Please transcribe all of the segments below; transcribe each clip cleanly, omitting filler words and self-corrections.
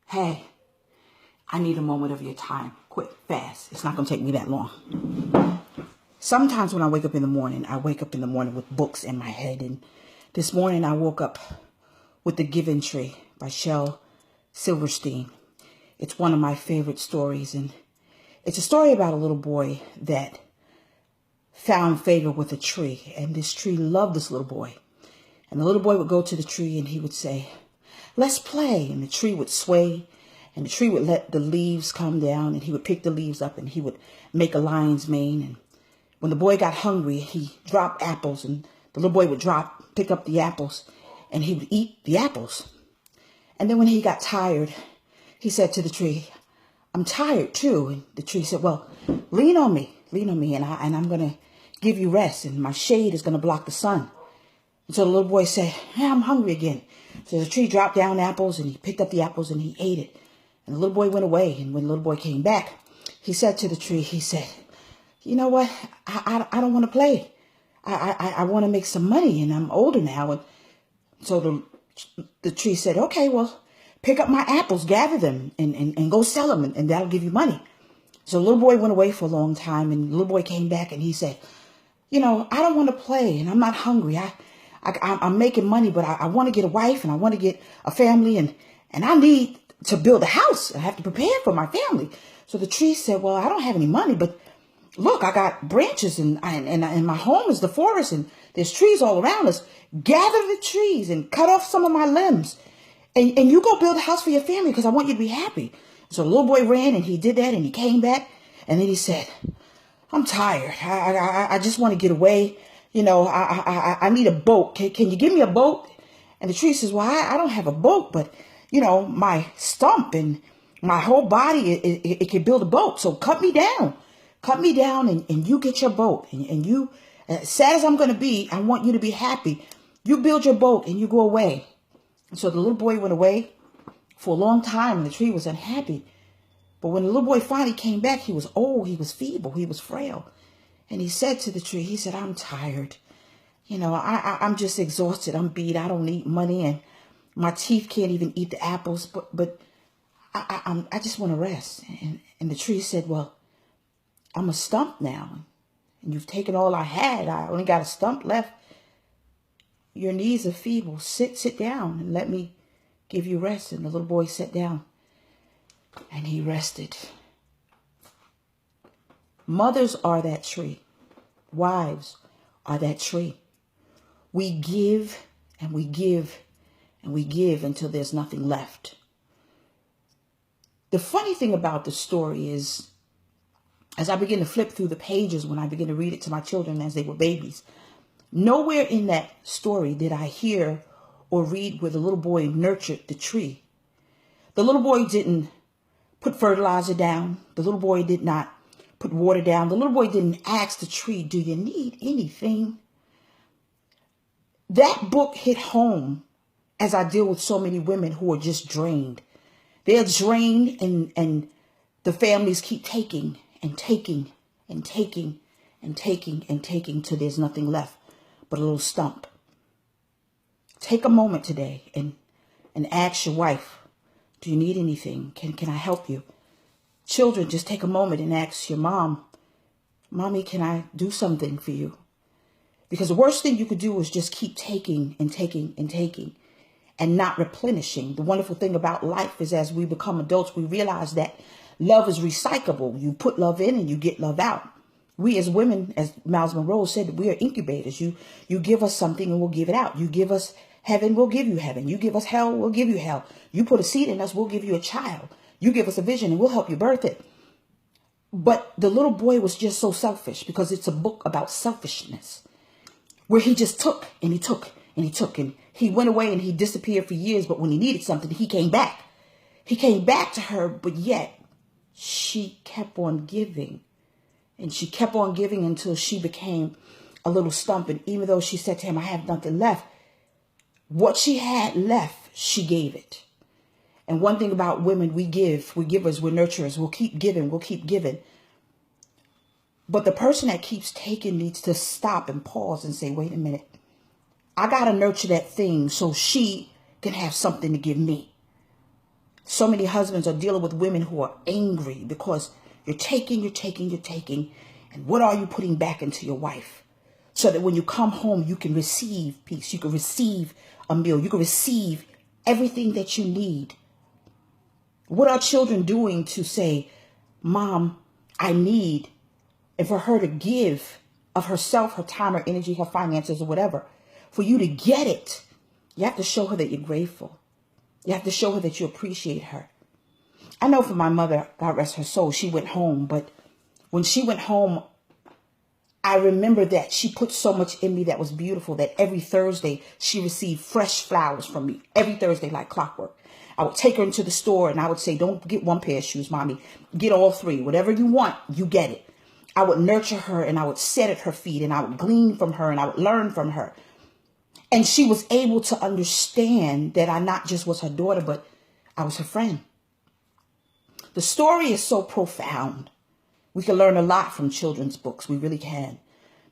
Hey, I need a moment of your time. Quick, fast. It's not going to take me that long. Sometimes when I wake up in the morning, with books in my head. And this morning I woke up with The Giving Tree by Shel Silverstein. It's one of my favorite stories. And it's a story about a little boy that found favor with a tree. And this tree loved this little boy. And the little boy would go to the tree and he would say, "Let's play." And the tree would sway. And the tree would let the leaves come down, and he would pick the leaves up, and he would make a lion's mane. And when the boy got hungry, he dropped apples, and the little boy would pick up the apples, and he would eat the apples. And then when he got tired, he said to the tree, "I'm tired too." And the tree said, "Well, lean on me, and I'm going to give you rest, and my shade is going to block the sun." And so the little boy said, "Yeah, I'm hungry again." So the tree dropped down apples, and he picked up the apples, and he ate it. And the little boy went away. And when the little boy came back, he said to the tree, he said, "You know what? I don't want to play. I want to make some money, and I'm older now." And so the tree said, "Okay, well, pick up my apples, gather them, and go sell them, and that'll give you money." So the little boy went away for a long time, and the little boy came back, and he said, "You know, I don't want to play, and I'm not hungry. I'm making money, but I want to get a wife, and I want to get a family, and I need to build a house. I have to prepare for my family." So the tree said, "Well, I don't have any money, but look, I got branches, and my home is the forest, and there's trees all around us. Gather the trees and cut off some of my limbs, and you go build a house for your family, because I want you to be happy." So the little boy ran, and he did that, and he came back, and then he said, "I'm tired. I just want to get away. You know, I need a boat. Can you give me a boat?" And the tree says, "Well, I don't have a boat, but you know, my stump and my whole body, it can build a boat. So cut me down, and you get your boat. And you, as sad as I'm going to be, I want you to be happy. You build your boat and you go away." And so the little boy went away for a long time, and the tree was unhappy. But when the little boy finally came back, he was old, he was feeble, he was frail. And he said to the tree, he said, "I'm tired. You know, I'm just exhausted. I'm beat. I don't need money, and my teeth can't even eat the apples, but I just want to rest." And the tree said, "Well, I'm a stump now, and you've taken all I had. I only got a stump left. Your knees are feeble. Sit down and let me give you rest." And the little boy sat down, and he rested. Mothers are that tree. Wives are that tree. We give and we give and we give until there's nothing left. The funny thing about the story is, as I begin to flip through the pages, when I begin to read it to my children as they were babies, nowhere in that story did I hear or read where the little boy nurtured the tree. The little boy didn't put fertilizer down. The little boy did not put water down. The little boy didn't ask the tree, "Do you need anything?" That book hit home as I deal with so many women who are just drained. They're drained, and the families keep taking and taking and taking and taking and taking till there's nothing left but a little stump. Take a moment today and ask your wife, "Do you need anything? Can I help you?" Children, just take a moment and ask your mom, "Mommy, can I do something for you?" Because the worst thing you could do is just keep taking and taking and taking and not replenishing. The wonderful thing about life is, as we become adults, we realize that love is recyclable. You put love in and you get love out. We as women, as Miles Monroe said, we are incubators. You give us something and we'll give it out. You give us heaven, we'll give you heaven. You give us hell, we'll give you hell. You put a seed in us, we'll give you a child. You give us a vision and we'll help you birth it. But the little boy was just so selfish, because it's a book about selfishness, where he just took and he took and he took, and he went away and he disappeared for years. But when he needed something, he came back. He came back to her, but yet she kept on giving, and she kept on giving until she became a little stump. And even though she said to him, "I have nothing left," what she had left, she gave it. And one thing about women, we're givers, we're nurturers. We'll keep giving, we'll keep giving. But the person that keeps taking needs to stop and pause and say, "Wait a minute. I got to nurture that thing so she can have something to give me." So many husbands are dealing with women who are angry because you're taking. And what are you putting back into your wife? So that when you come home, you can receive peace. You can receive a meal. You can receive everything that you need. What are children doing to say, Mom, I need, and for her to give of herself, her time, her energy, her finances, or whatever, for you to get it, you have to show her that you're grateful. You have to show her that you appreciate her. I know for my mother, God rest her soul, she went home, but when she went home, I remember that she put so much in me that was beautiful that every Thursday she received fresh flowers from me. Every Thursday, like clockwork. I would take her into the store and I would say, don't get one pair of shoes, Mommy. Get all three. Whatever you want, you get it. I would nurture her and I would sit at her feet and I would glean from her and I would learn from her. And she was able to understand that I not just was her daughter, but I was her friend. The story is so profound. We can learn a lot from children's books. We really can.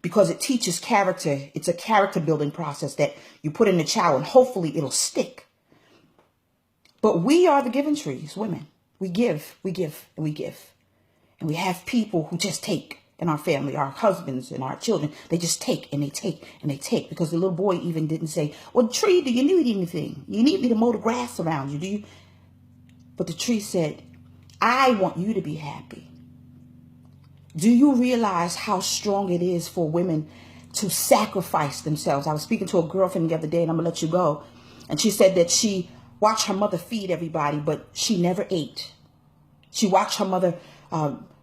Because it teaches character. It's a character building process that you put in a child and hopefully it'll stick. But we are the giving trees, women. We give, and we give. And we have people who just take in our family, our husbands and our children. They just take and they take and they take. Because the little boy even didn't say, well, tree, do you need anything? You need me to mow the grass around you, do you? But the tree said, I want you to be happy. Do you realize how strong it is for women to sacrifice themselves? I was speaking to a girlfriend the other day, and I'm going to let you go. And she said that she watched her mother feed everybody, but she never ate. She watched her mother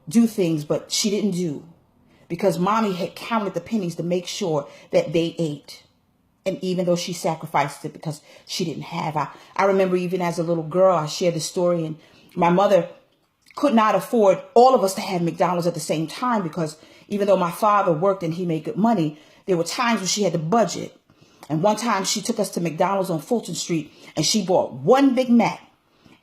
do things, but she didn't do. Because Mommy had counted the pennies to make sure that they ate. And even though she sacrificed it because she didn't have. I remember even as a little girl, I shared the story, and my mother could not afford all of us to have McDonald's at the same time because even though my father worked and he made good money, there were times when she had to budget. And one time she took us to McDonald's on Fulton Street and she bought one Big Mac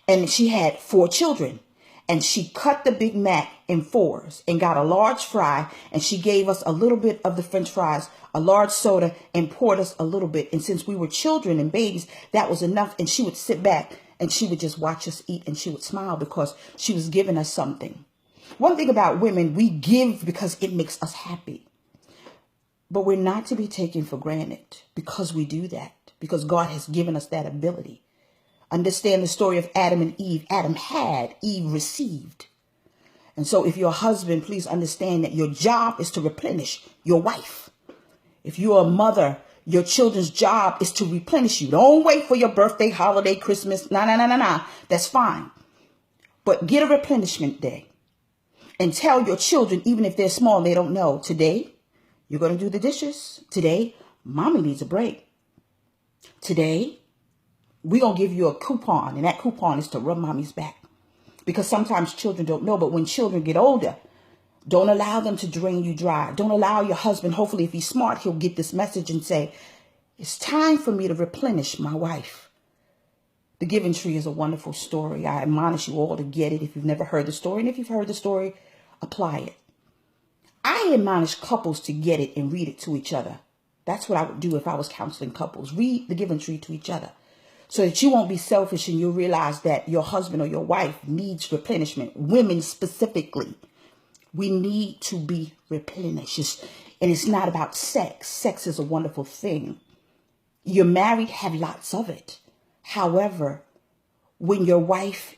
and she had 4 children. And she cut the Big Mac in 4s and got a large fry. And she gave us a little bit of the French fries, a large soda, and poured us a little bit. And since we were children and babies, that was enough. And she would sit back and she would just watch us eat and she would smile because she was giving us something. One thing about women, we give because it makes us happy. But we're not to be taken for granted because we do that, because God has given us that ability. Understand the story of Adam and Eve. Adam had, Eve received. And so if you're a husband, please understand that your job is to replenish your wife. If you're a mother, your children's job is to replenish you. Don't wait for your birthday, holiday, Christmas. No. That's fine. But get a replenishment day and tell your children, even if they're small and they don't know, today you're going to do the dishes. Today, Mommy needs a break. Today, we're going to give you a coupon, and that coupon is to rub Mommy's back. Because sometimes children don't know, but when children get older, don't allow them to drain you dry. Don't allow your husband, hopefully if he's smart, he'll get this message and say, it's time for me to replenish my wife. The Giving Tree is a wonderful story. I admonish you all to get it if you've never heard the story. And if you've heard the story, apply it. I admonish couples to get it and read it to each other. That's what I would do if I was counseling couples. Read The Giving Tree to each other so that you won't be selfish and you'll realize that your husband or your wife needs replenishment. Women specifically. We need to be replenished. And it's not about sex. Sex is a wonderful thing. You're married, have lots of it. However, when your wife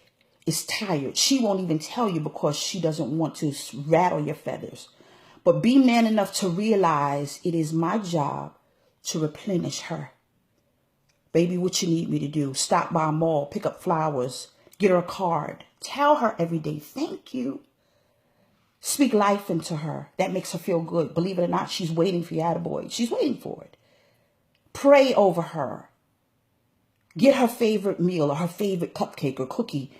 is tired, she won't even tell you because she doesn't want to rattle your feathers. But be man enough to realize it is my job to replenish her. Baby, what you need me to do? Stop by a mall, pick up flowers, get her a card. Tell her every day, thank you. Speak life into her. That makes her feel good. Believe it or not, she's waiting for you, attaboy. She's waiting for it. Pray over her. Get her favorite meal or her favorite cupcake or cookie.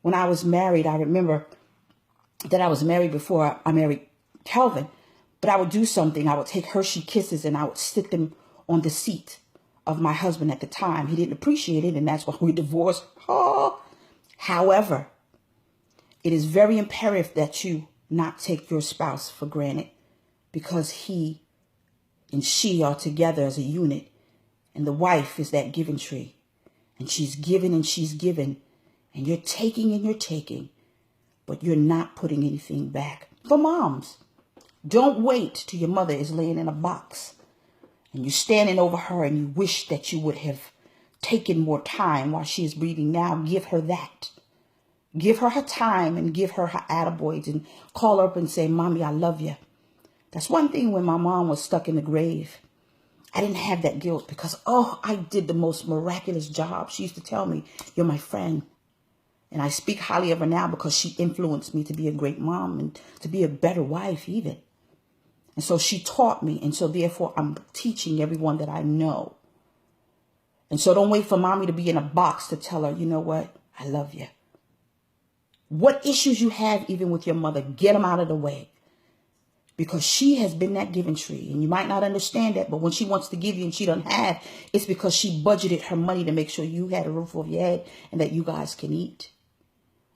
When I was married, I remember that I was married before I married Calvin. But I would do something. I would take Hershey Kisses and I would stick them on the seat of my husband at the time. He didn't appreciate it, and that's why we divorced. Oh. However, it is very imperative that you not take your spouse for granted because he and she are together as a unit, and the wife is that giving tree, and she's given and she's given, And you're taking and you're taking, but you're not putting anything back. For moms, don't wait till your mother is laying in a box and you're standing over her and you wish that you would have taken more time while she is breathing. Now give her that. Give her time and give her her attaboys and call her up and say, Mommy, I love you. That's one thing when my mom was stuck in the grave. I didn't have that guilt because, I did the most miraculous job. She used to tell me, you're my friend. And I speak highly of her now because she influenced me to be a great mom and to be a better wife even. And so she taught me. And so therefore I'm teaching everyone that I know. And so don't wait for mommy to be in a box to tell her, you know what? I love you. What issues you have even with your mother, get them out of the way. Because she has been that giving tree. And you might not understand that, but when she wants to give you and she doesn't have, it's because she budgeted her money to make sure you had a roof over your head and that you guys can eat.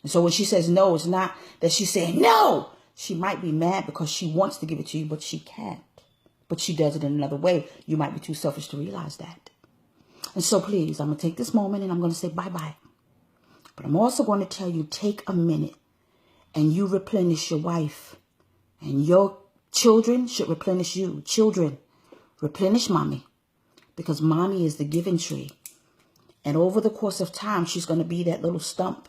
And so when she says no, it's not that she's saying no. She might be mad because she wants to give it to you, but she can't. But she does it in another way. You might be too selfish to realize that. And so please, I'm going to take this moment and I'm going to say bye-bye. But I'm also going to tell you, take a minute and you replenish your wife. And your children should replenish you. Children, replenish mommy. Because mommy is the giving tree. And over the course of time, she's going to be that little stump.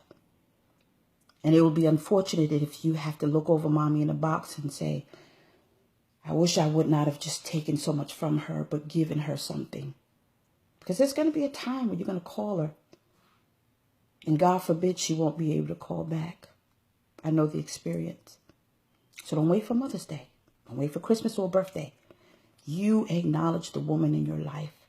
And it will be unfortunate if you have to look over mommy in a box and say, I wish I would not have just taken so much from her, but given her something. Because there's going to be a time when you're going to call her. And God forbid she won't be able to call back. I know the experience. So don't wait for Mother's Day. Don't wait for Christmas or birthday. You acknowledge the woman in your life.